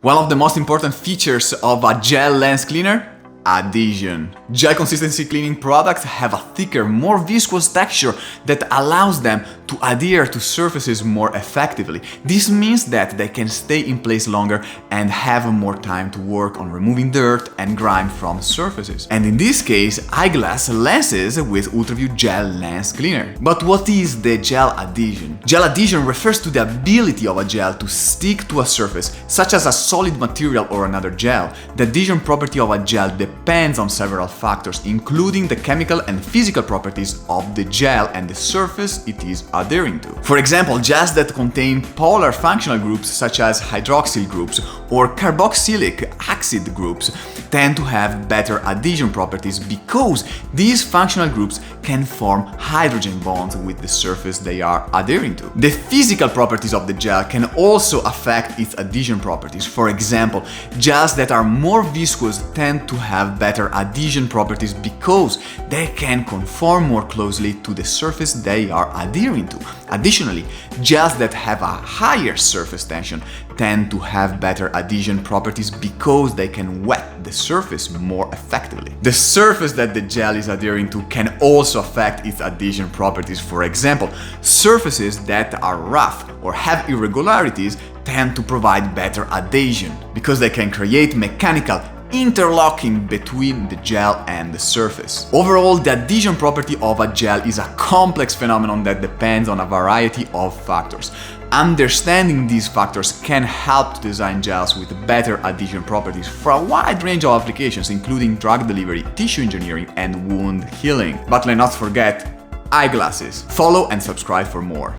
One of the most important features of a gel lens cleaner? Adhesion. Gel consistency cleaning products have a thicker, more viscous texture that allows them to adhere to surfaces more effectively. This means that they can stay in place longer and have more time to work on removing dirt and grime from surfaces. And in this case, Eyeglass lenses with UltraView Gel Lens Cleaner. But what is the gel adhesion? Gel adhesion refers to the ability of a gel to stick to a surface, such as a solid material or another gel. The adhesion property of a gel depends on several factors, including the chemical and physical properties of the gel and the surface it is adhering to. For example, gels that contain polar functional groups such as hydroxyl groups or carboxylic acid groups tend to have better adhesion properties because these functional groups can form hydrogen bonds with the surface they are adhering to. The physical properties of the gel can also affect its adhesion properties. For example, gels that are more viscous tend to have better adhesion properties because they can conform more closely to the surface they are adhering to. Additionally, gels that have a higher surface tension tend to have better adhesion properties because they can wet the surface more effectively. The surface that the gel is adhering to can also affect its adhesion properties. For example, surfaces that are rough or have irregularities tend to provide better adhesion because they can create mechanical interlocking between the gel and the surface. Overall, the adhesion property of a gel is a complex phenomenon that depends on a variety of factors. Understanding these factors can help to design gels with better adhesion properties for a wide range of applications, including drug delivery, tissue engineering, and wound healing. But let's not forget eyeglasses. Follow and subscribe for more.